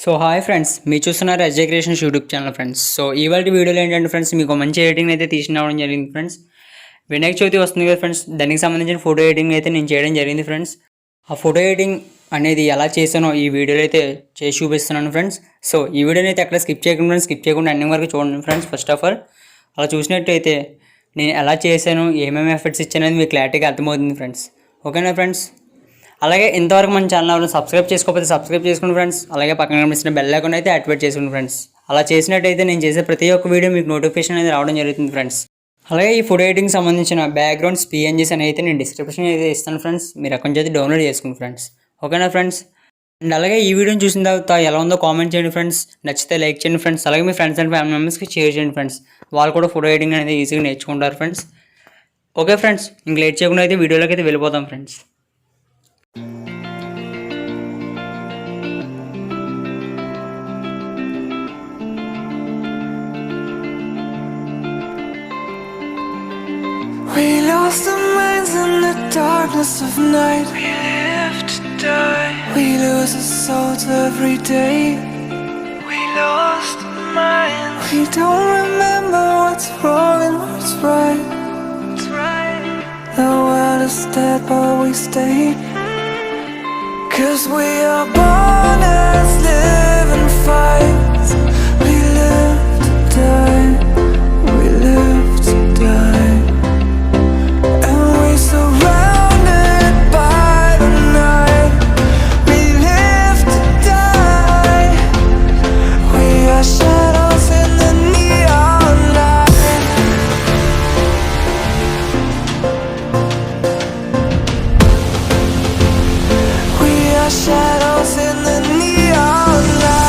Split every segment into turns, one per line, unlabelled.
So hi friends, మీరు చూస్తున్నారు S.Saikiran YouTube channel friends. So ఇవాళ వీడియోలో ఏంటంటే ఫ్రెండ్స్, మీకు మంచి ఎడిటింగ్ అయితే తీసుకురావడం జరిగింది ఫ్రెండ్స్. వినాయక చవితి వస్తుంది కదా ఫ్రెండ్స్, దానికి సంబంధించిన ఫోటో ఎడిటింగ్ అయితే నేను చేయడం జరిగింది ఫ్రెండ్స్. ఆ ఫోటో ఎడిటింగ్ అనేది ఎలా చేశానో ఈ వీడియోలో అయితే చేసి చూపిస్తున్నాను ఫ్రెండ్స్. సో ఈ వీడియోని అయితే ఎక్కడ స్కిప్ చేయకుండా అన్ని వరకు చూడండి ఫ్రెండ్స్. ఫస్ట్ ఆఫ్ ఆల్ అలా చూసినట్టయితే నేను ఎలా చేశాను, ఏమేమి ఎఫెక్ట్స్ ఇచ్చాను అనేది మీకు క్లారిటీగా అర్థమవుతుంది ఫ్రెండ్స్. ఓకేనా ఫ్రెండ్స్? అలాగే ఇంతవరకు మన ఛానల్ సబ్స్క్రైబ్ చేసుకోకపోతే సబ్స్క్రైబ్ చేసుకోండి ఫ్రెండ్స్. అలాగే పక్కన కనిపిస్తున్న బెల్ ఐకాన్ అయితే యాక్టివేట్ చేసుకోండి ఫ్రెండ్స్. అలా చేసినట్టయితే నేను చేసే ప్రతి ఒక్క వీడియో మీకు నోటిఫికేషన్ అనేది రావడం జరుగుతుంది ఫ్రెండ్స్. అలాగే ఈ ఫోటో ఎడిటింగ్ సంబంధించిన బ్యాక్గ్రౌండ్స్ PNGs అని అయితే నేను డిస్క్రిప్షన్ అయితే ఇస్తాను ఫ్రెండ్స్. మీరు అక్కడి నుంచి అయితే డౌన్లోడ్ చేసుకోండి ఫ్రెండ్స్. ఓకేనా ఫ్రెండ్స్? అండ్ అలాగే ఈ వీడియోని చూసిన తర్వాత ఎలా ఉందో కామెంట్ చేయండి ఫ్రెండ్స్. నచ్చితే లైక్ చేయండి ఫ్రెండ్స్. అలాగే మీ ఫ్రెండ్స్ అండ్ ఫ్యామిలీ మెంబర్స్కి షేర్ చేయండి ఫ్రెండ్స్. వాళ్ళు కూడా ఫోటో ఎడిటింగ్ అనేది ఈజీగా నేర్చుకుంటారు ఫ్రెండ్స్. ఓకే ఫ్రెండ్స్, ఇంక లేట్ చేయకుండా అయితే వీడియోలోకి అయితే వెళ్ళిపోతాం friends.
We lost our minds in the darkness of night. We live to die. We lose our souls every day. We lost our minds. We don't remember what's wrong and what's right. What's right. The world is dead but we stay. 'Cause we are born as living fights. We live to die. We live to die. Surrounded by the night, we live to die. We are shadows in the neon light. We are shadows in the neon light.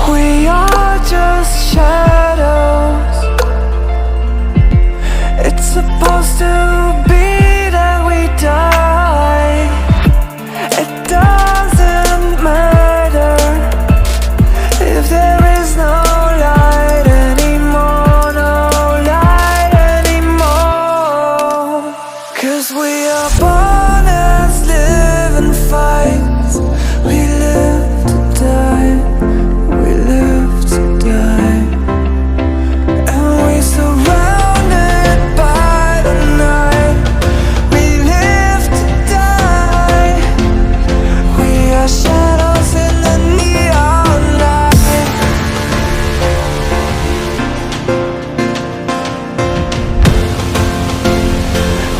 We are just shadows. It's supposed to be that we die. It doesn't matter if there is no light anymore, no light anymore. 'Cause we are born as living fights. We live to die. We live to die. And we surrounded by the night. We live to die. We are shadows in the neon light.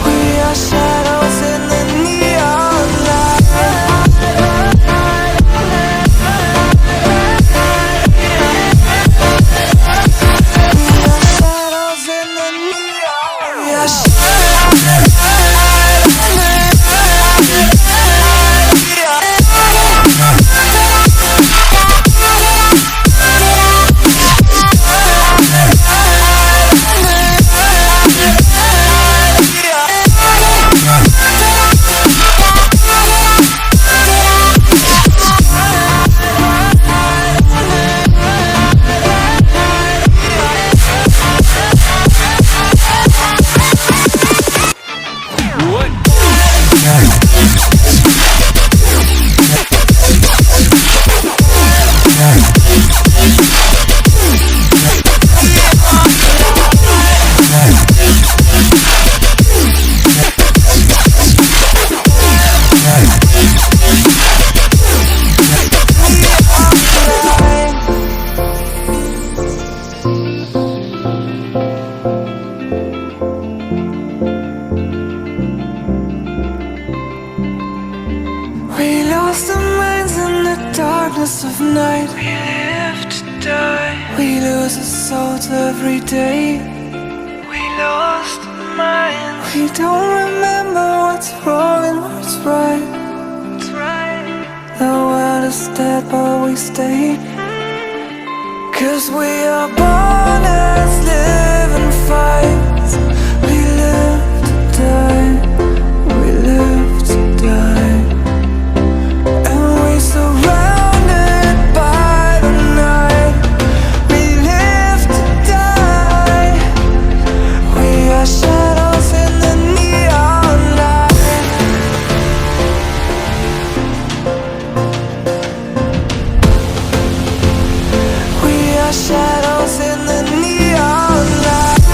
We are shadows in the neon light. darkness of night. We live to die. We lose our souls every day. We lost our minds. We don't remember what's wrong and what's right. The world is dead but we stay. 'Cause we are born as living fights. We live to die. We live to die. And we surrounded by the night. We live to die. We are shadows in the neon light. We are shadows in the neon light.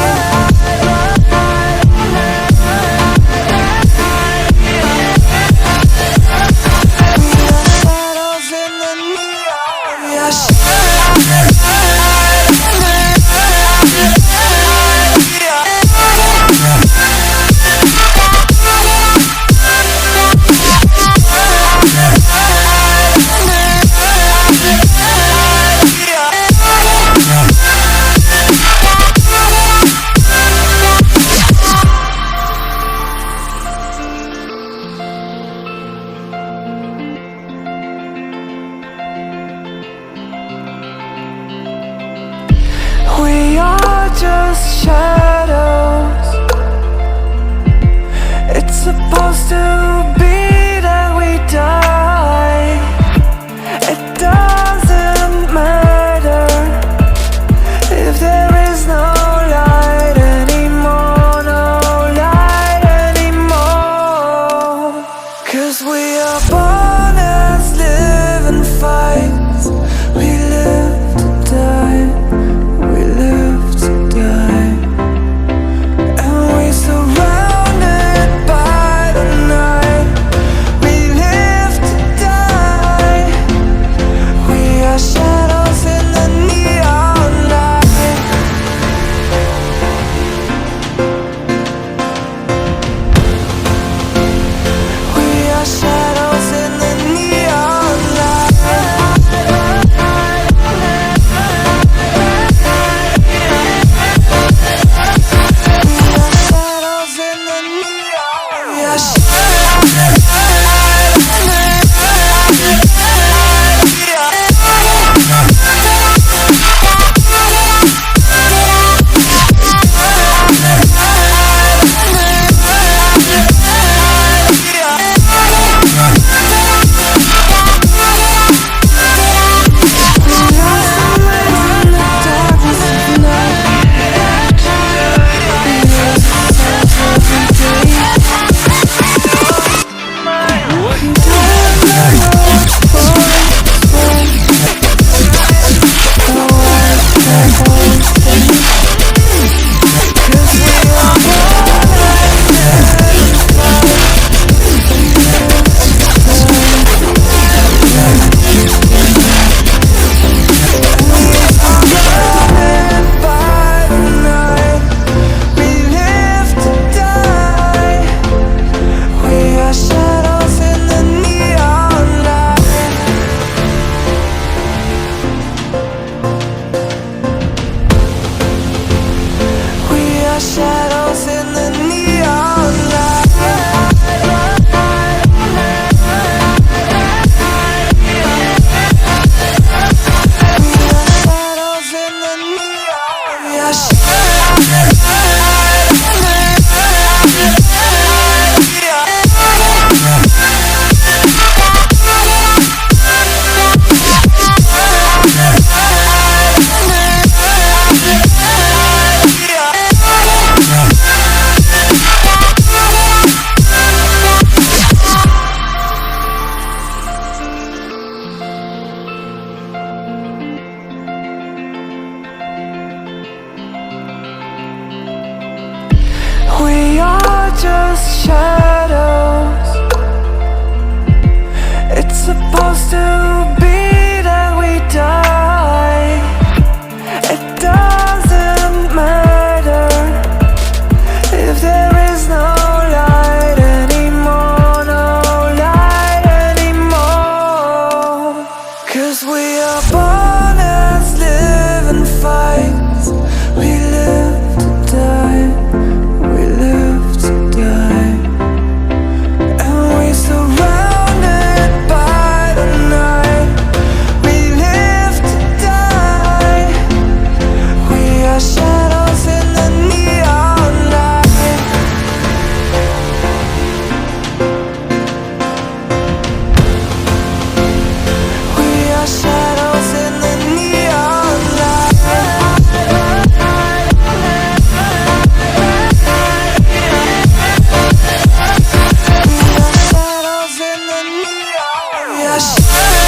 We are just shadows. It's supposed to be that we die. It doesn't matter if there is no light anymore, no light anymore. 'Cause we are born as living fights. We live to die. We live to die. And we surrounded by the night. We live to die. We are shadows in the neon light. We are shadows in the neon light. yes.